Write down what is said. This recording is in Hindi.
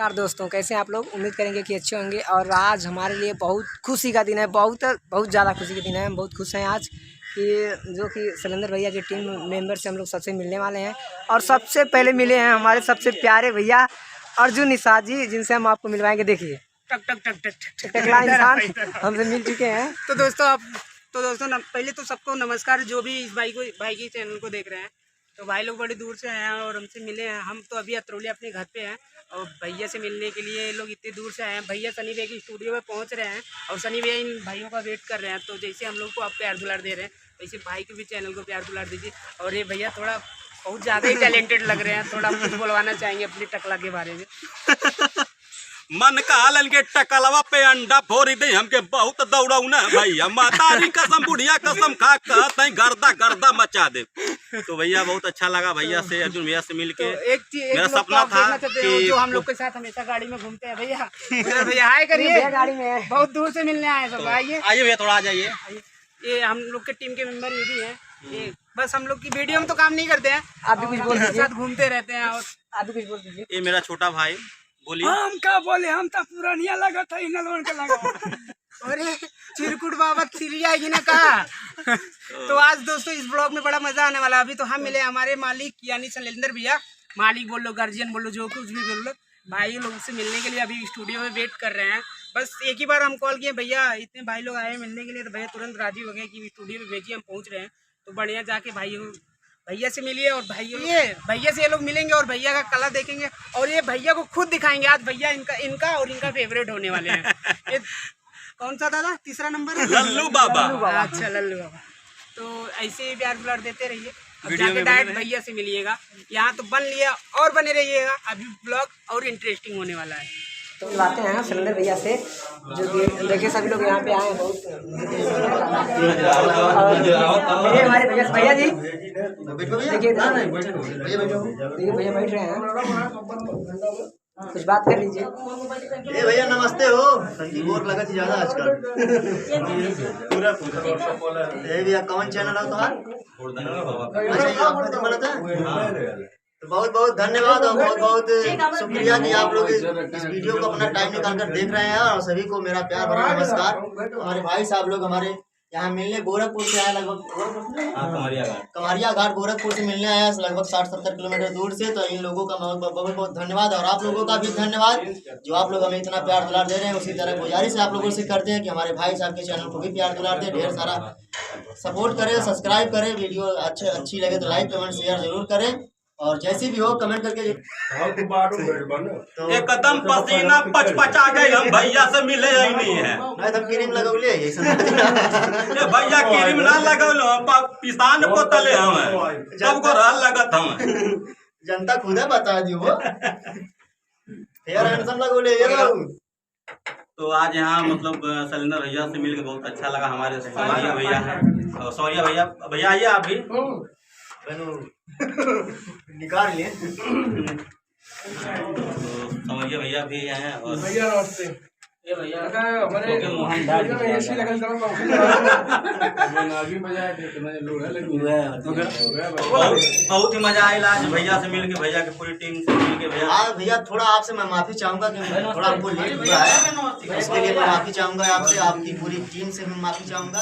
नमस्कार दोस्तों, कैसे हैं आप लोग। उम्मीद करेंगे कि अच्छे होंगे। और आज हमारे लिए बहुत खुशी का दिन है, बहुत ज़्यादा खुशी का दिन है। हम बहुत खुश हैं आज कि जो कि शैलेंद्र भैया के टीम मेंबर से हम लोग सबसे मिलने वाले हैं। और सबसे पहले मिले हैं हमारे सबसे प्यारे भैया अर्जुन निषाद जी, जिनसे हम आपको मिलवाएंगे। देखिए टक टक टक टक टक टकला इंसान हमसे मिल चुके हैं। तो दोस्तों पहले तो सबको नमस्कार, जो भी इस भाई के चैनल को देख रहे हैं। तो भाई लोग बड़ी दूर से आए हैं और हमसे मिले हैं। हम तो अभी अतरौली अपने घर पे हैं और भैया से मिलने के लिए ये लोग इतनी दूर से आए हैं। भैया सनी भैया की स्टूडियो में पहुंच रहे हैं और सनी भैया इन भाइयों का वेट कर रहे हैं। तो जैसे हम लोग को आप प्यार दुलार दे रहे हैं, वैसे भाई के भी चैनल को प्यार दुलार दीजिए। और ये भैया थोड़ा बहुत ज़्यादा ही टैलेंटेड लग रहे हैं। थोड़ा कुछ बोलवाना चाहेंगे अपनी टकला के बारे में। मन कालन के टकलवा पे अंडा फोड़ी दे हमके बहुत दौड़ाऊ ना भैया, मातारी कसम बुढ़िया कसम खा कहते गर्दा गर्दा मचा दे। तो भैया बहुत अच्छा लगा भैया से, अर्जुन भैया से मिलके। तो एक मेरा सपना था कि जो हम लोग के साथ हमेशा गाड़ी में घूमते हैं भैया। भैया हाय करिए, गाड़ी में बहुत दूर से मिलने आए सब। आइए आइए भैया, थोड़ा आ जाइए। ये हम लोग के टीम के मेंबर ये भी हैं। ये बस हम लोग की वीडियो में तो काम नहीं करते हैं, आप भी कुछ बोल दीजिए। साथ घूमते रहते हैं। और आप भी कुछ बोल दीजिए। ये मेरा छोटा भाई, बोलिए। हम क्या बोले, हम तो पुरानिया लगा था इनलोन का लगा। अरे चिरकुट बाबा चिरी आएगी ना कहा। तो आज दोस्तों इस ब्लॉग में बड़ा मजा आने वाला है। अभी तो हम मिले हमारे मालिक यानी शैलेंद्र भैया। मालिक बोल लो, गार्जियन बोल लो, जो कुछ भी बोल लो। भाई लोग से मिलने के लिए अभी स्टूडियो में वेट कर रहे हैं। बस एक ही बार हम कॉल किए, भैया इतने भाई लोग आए हैं मिलने के लिए। तो भैया तुरंत राजी हो गए कि स्टूडियो में भेजिए, हम पहुँच रहे हैं। तो बढ़िया जाके भैया से मिलिए और भैया से ये लोग मिलेंगे और भैया का कला देखेंगे और ये भैया को खुद दिखाएंगे। आज भैया इनका और इनका फेवरेट होने वाले हैं। ये कौन सा दादा, तीसरा नंबर है? लल्लू बाबा। अच्छा लल्लू बाबा। तो ऐसे ही प्यार दुलार देते रहिए। अब जाके डायरेक्ट भैया से मिलिएगा। यहाँ तो बन लिया और बने रहिएगा, अभी ब्लॉग और इंटरेस्टिंग होने वाला है। तो मिलवाते हैं शैलेंद्र भैया से, जो कि देखिए सभी लोग यहाँ पे आए हैं बहुत। मेरे हमारे भैया जी देखिए भैया बैठ रहे हैं, कुछ बात कर लीजिए। ए भैया नमस्ते हो। संजीव और लगा थी ज्यादा आजकल। पूरा ए भैया कौन चैनल है तुम्हारा? अच्छा ये आपका चैनल था। तो बहुत बहुत धन्यवाद और बहुत बहुत शुक्रिया कि आप लोग इस वीडियो को अपना टाइम निकाल कर देख रहे हैं। और सभी को मेरा प्यार भरा नमस्कार। हमारे भाई साहब लोग हमारे यहाँ मिलने गोरखपुर से आए, लगभग कमारिया घाट गोरखपुर से मिलने आया, लगभग 60-70 किलोमीटर दूर से। तो इन लोगों का बहुत बहुत धन्यवाद और आप लोगों का भी धन्यवाद जो आप लोग हमें इतना प्यार दुलार दे रहे हैं। उसी तरह गुजारिश आप लोगों से करते हैं कि हमारे भाई साहब के चैनल को भी प्यार दुलार दें, ढेर सारा सपोर्ट करें, सब्सक्राइब करें। वीडियो अच्छी लगे तो लाइक कमेंट शेयर जरूर करें और जैसी भी हो कमेंट करके। तो एकदम पसीना पचपचा गए, हम भैया से मिले ही नहीं है। नहीं तो क्रीम लगौले भैया क्रीम ना लगौलो, पिसान को तले हम सबको रहल लगत हम। जनता खुद है बता दी वो हेयर हैंडसम लगौले ये तो आज यहाँ मतलब शैलेंद्र भैया से मिलकर बहुत अच्छा लगा। हमारे सौरिया भैया है, सौरिया भैया आइए आप भी निकाल लिए। सौरिया भैया भी हैं और भैया नमस्ते। ये भैया मोहन बहुत ही मजा आया आज भैया से मिलके, भैया की पूरी टीम से मिलके। भैया थोड़ा आपसे मैं माफी चाहूंगा कि थोड़ा हमको लेट हुआ है, इसके लिए मैं माफी चाहूंगा आपसे, आपकी पूरी टीम से मैं माफी चाहूंगा।